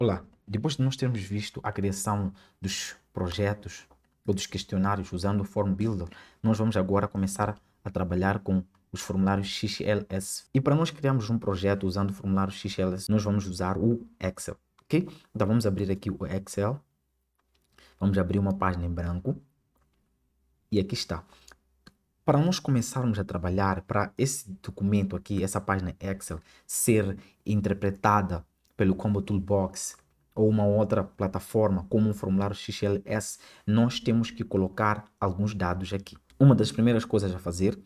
Olá, depois de nós termos visto a criação dos projetos ou dos questionários usando o Form Builder, nós vamos agora começar a trabalhar com os formulários XLS. E para nós criarmos um projeto usando o formulário XLS, nós vamos usar o Excel, ok? Então vamos abrir aqui o Excel, vamos abrir uma página em branco e aqui está. Para nós começarmos a trabalhar, para esse documento aqui, essa página Excel, ser interpretada pelo Combo Toolbox ou uma outra plataforma como um formulário XLS, nós temos que colocar alguns dados aqui. Uma das primeiras coisas a fazer,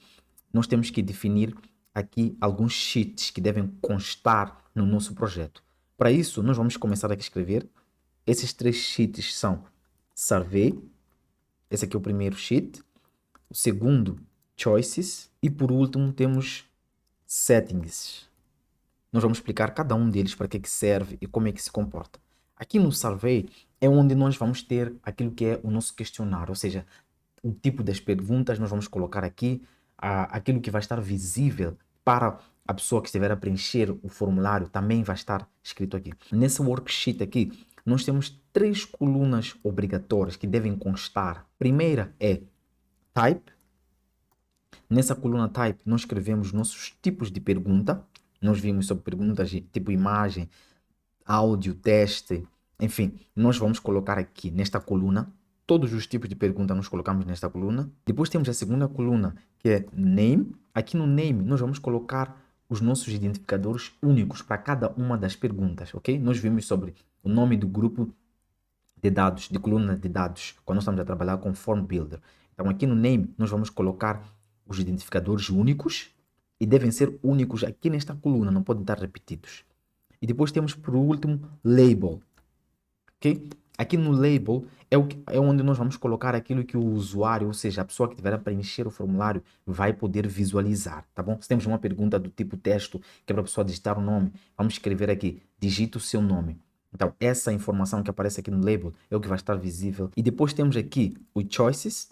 nós temos que definir aqui alguns sheets que devem constar no nosso projeto. Para isso, nós vamos começar aqui a escrever. Esses 3 sheets são Survey, esse aqui é o primeiro sheet. O segundo, Choices. E por último, temos Settings. Nós vamos explicar cada um deles para que serve e como é que se comporta. Aqui no Survey é onde nós vamos ter aquilo que é o nosso questionário, ou seja, o tipo das perguntas nós vamos colocar aqui, aquilo que vai estar visível para a pessoa que estiver a preencher o formulário também vai estar escrito aqui. Nesse worksheet aqui, nós temos 3 colunas obrigatórias que devem constar. Primeira é Type. Nessa coluna Type, nós escrevemos nossos tipos de pergunta. Nós vimos sobre perguntas de tipo imagem, áudio, teste, enfim. Nós vamos colocar aqui nesta coluna todos os tipos de pergunta nós colocamos nesta coluna. Depois temos a segunda coluna, que é Name. Aqui no Name, nós vamos colocar os nossos identificadores únicos para cada uma das perguntas, ok? Nós vimos sobre o nome do grupo de dados, de coluna de dados, quando nós estamos a trabalhar com Form Builder. Então, aqui no Name, nós vamos colocar os identificadores únicos e devem ser únicos aqui nesta coluna, não podem estar repetidos. E depois temos, por último, Label. Ok? Aqui no Label é onde nós vamos colocar aquilo que o usuário, ou seja, a pessoa que estiver a preencher o formulário, vai poder visualizar, tá bom? Se temos uma pergunta do tipo texto, que é para a pessoa digitar o nome, vamos escrever aqui, digita o seu nome. Então, essa informação que aparece aqui no label é o que vai estar visível. E depois temos aqui o Choices.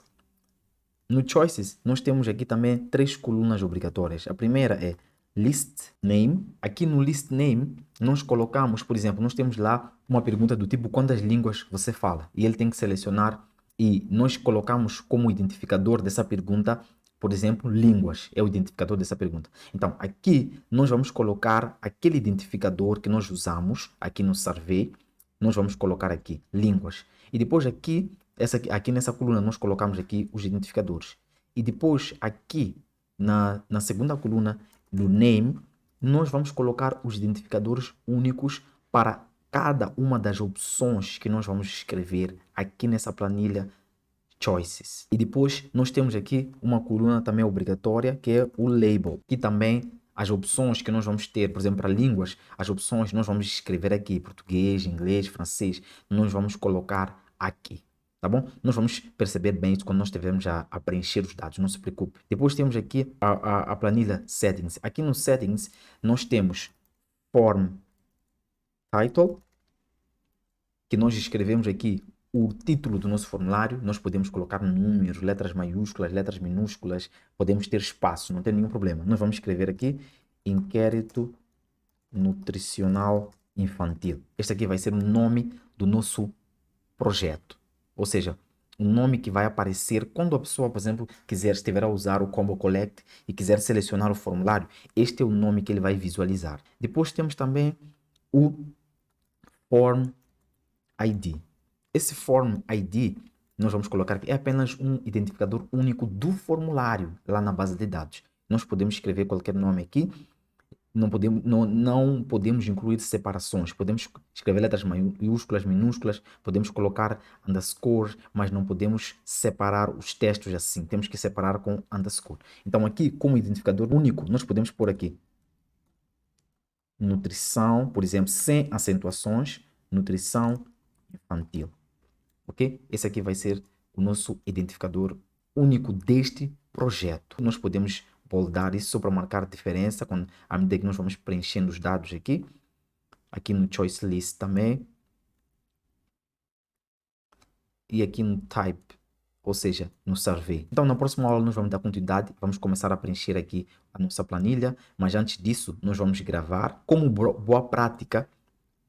No Choices, nós temos aqui também 3 colunas obrigatórias. A primeira é List Name. Aqui no List Name, nós colocamos, por exemplo, nós temos lá uma pergunta do tipo quantas línguas você fala. E ele tem que selecionar e nós colocamos como identificador dessa pergunta, por exemplo, línguas. É o identificador dessa pergunta. Então, aqui nós vamos colocar aquele identificador que nós usamos aqui no Survey. Nós vamos colocar aqui línguas. E depois aqui nessa coluna nós colocamos aqui os identificadores. E depois aqui na segunda coluna do name, nós vamos colocar os identificadores únicos para cada uma das opções que nós vamos escrever aqui nessa planilha Choices. E depois nós temos aqui uma coluna também obrigatória que é o Label, que também as opções que nós vamos ter, por exemplo, para línguas, as opções nós vamos escrever aqui, português, inglês, francês, nós vamos colocar aqui. Tá bom? Nós vamos perceber bem isso quando nós estivermos a preencher os dados, não se preocupe. Depois temos aqui a planilha Settings. Aqui no Settings, nós temos Form Title, que nós escrevemos aqui o título do nosso formulário. Nós podemos colocar números, letras maiúsculas, letras minúsculas, podemos ter espaço, não tem nenhum problema. Nós vamos escrever aqui Inquérito Nutricional Infantil. Este aqui vai ser o nome do nosso projeto. Ou seja, um nome que vai aparecer quando a pessoa, por exemplo, estiver a usar o Combo Collect e quiser selecionar o formulário, este é o nome que ele vai visualizar. Depois temos também o Form ID. Esse Form ID, nós vamos colocar aqui, é apenas um identificador único do formulário lá na base de dados. Nós podemos escrever qualquer nome aqui. Não podemos incluir separações. Podemos escrever letras maiúsculas, minúsculas, podemos colocar underscore, mas não podemos separar os textos assim. Temos que separar com underscore. Então aqui, como identificador único, nós podemos pôr aqui nutrição, por exemplo, sem acentuações, nutrição infantil. Ok? Esse aqui vai ser o nosso identificador único deste projeto. Nós podemos boldar isso só para marcar diferença à medida que nós vamos preenchendo os dados aqui. Aqui no Choice List também. E aqui no Type, ou seja, no Survey. Então, na próxima aula nós vamos dar continuidade, vamos começar a preencher aqui a nossa planilha, mas antes disso nós vamos gravar. Como boa prática,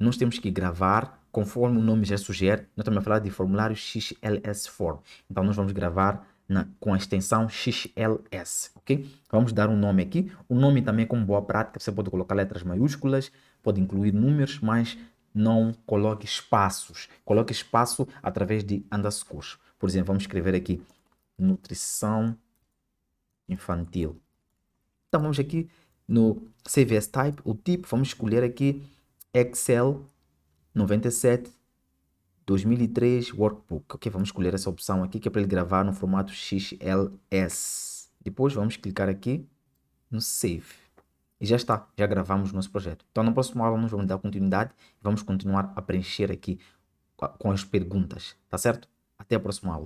nós temos que gravar, conforme o nome já sugere, nós estamos a falar de formulário XLS Form. Então, nós vamos gravar com a extensão XLS, ok? Vamos dar um nome aqui. O nome também, como boa prática, você pode colocar letras maiúsculas, pode incluir números, mas não coloque espaços. Coloque espaço através de underscores. Por exemplo, vamos escrever aqui nutrição infantil. Então, vamos aqui no Save as Type, o tipo, vamos escolher aqui Excel 97 2003 Workbook. Ok, vamos escolher essa opção aqui, que é para ele gravar no formato XLS. Depois vamos clicar aqui no Save. E já está, já gravamos nosso projeto. Então, no próximo aula, nós vamos dar continuidade e vamos continuar a preencher aqui com as perguntas, tá certo? Até a próxima aula.